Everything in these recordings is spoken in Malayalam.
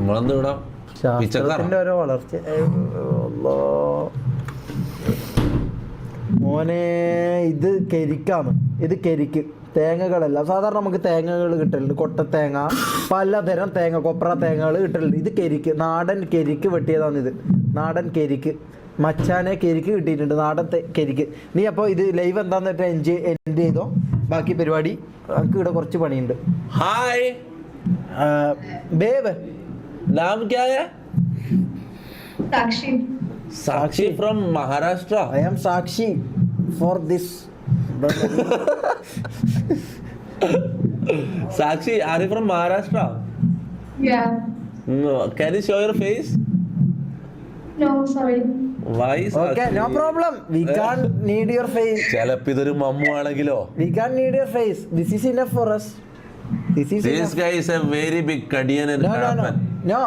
നമ്മളെന്ത് ഇവിടെ ശാസ്ത്രത്തിന്റെ ഓരോ വളർച്ച. മോനെ ഇത് കരിക്കാണ്, ഇത് കരിക്ക്. തേങ്ങകളല്ല സാധാരണ നമുക്ക് തേങ്ങകൾ കിട്ടലുണ്ട്, കൊട്ടത്തേങ്ങ, പലതരം തേങ്ങ, കൊപ്ര തേങ്ങകൾ കിട്ടലുണ്ട്. ഇത് കരിക്ക്, നാടൻ കരിക്ക് വെട്ടിയതാണിത്, നാടൻ കരിക്ക്. മച്ചാനെ കരിക്ക് കിട്ടിയിട്ടുണ്ട്, നാടൻ കരിക്ക്. നീ അപ്പോൾ ഇത് ലൈവ് എന്താന്ന് വെച്ചാൽ എൻഡ് ചെയ്തോ, ബാക്കി പരിപാടി നമുക്ക് ഇവിടെ കുറച്ച് പണിയുണ്ട്. ഹായ് ബേബ്, नाम क्या है? Sakshi. Sakshi from Maharashtra. I am Sakshi for this. Sakshi, are you from Maharashtra? Yeah. No. Can you show your face? No, sorry. Why? Okay, no problem. We can't need your face. ചിലപ്പോ ഇതൊരു മമ്മു ആണെങ്കിലോ. We can't need your face. This is enough for us. This is This enough. guy is a very big Kadian and No.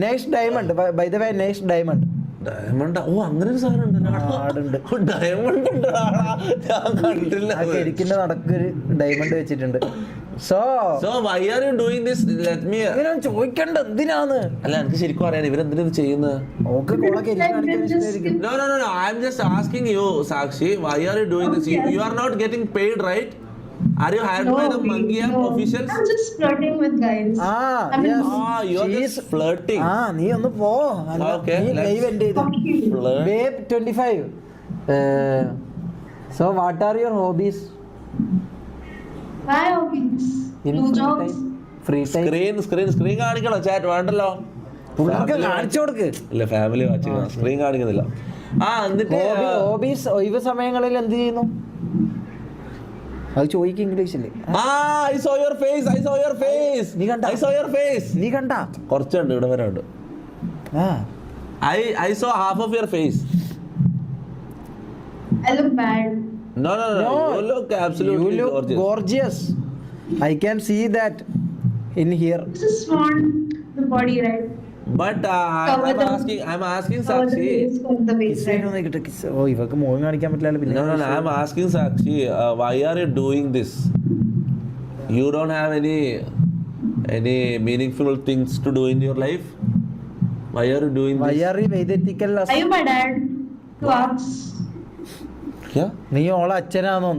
Next diamond. By the way, next diamond. Diamond. ഓ അങ്ങനെ ഒരു സാധനം ആടുണ്ട്. ഡയമണ്ട് ഉണ്ട്. ഞാൻ കണ്ടില്ല. ആ കരിക്കിന്റെ നടക്കൊരു ഡയമണ്ട് വെച്ചിട്ടുണ്ട്. So why are you doing this? Let me. ഇങ്ങനെ ചോദിക്കണ്ട എന്തിനാന്ന്. അല്ല എനിക്ക് ശരിക്കും അറിയാൻ ഇവരെന്തിനാ ഇത് ചെയ്യുന്നത്? ഓക്കെ കോള കരിക്ക് കാണിക്കാൻ ഇഷ്ടമായിരിക്കും. No. I'm just asking you, Sakshi. Why are you doing this? You are not getting paid, right? Are you hired by the Mangyam officials? I'm just flirting with guys. Yes. You are just flirting. നീ ഒന്ന് പോ. Okay, നീ let's ലൈവ് എൻഡ് ചെയ്തു. flirt. Babe 25. So what are your hobbies? My hobbies. In Do free jobs. time? Free time. Screen കാണിക്കണോ? ചാറ്റ് വേണ്ടല്ലോ. പുള്ളിക്ക് കാണിച്ചു കൊടുക്ക്. ഇല്ല ഫാമിലി വാച്ച് സ്ക്രീൻ കാണിക്കുന്നില്ല. എന്നിട്ട് ഹോബീസ് ഒഴിവ് സമയങ്ങളിൽ എന്ത് ചെയ്യുന്നു? അത് ചോദിക്കും ഇംഗ്ലീഷില്. I saw your face. നീ കണ്ട? I saw your face. നീ കണ്ട? കുറച്ചുണ്ട് ഇവിടെ വരെ ഉണ്ട്. I saw half of your face. I look bad. No. You look absolutely You look gorgeous. I can see that in here. This is want the body, right? But I'm asking Cover the Sakshi. face, cover the waist, right? ഓ ഇവക്ക് മോൻ കാണിക്കാൻ പറ്റില്ല പിന്നെ. No. I'm asking Sakshi. Why are you doing this? You don't have any meaningful things to do in your life? Why are you doing this? വയ്യാറി വൈദ്യറ്റിക്കൽ. Are you my dad? To ask. Yeah. നീ ഓളെ അച്ഛനാണോ?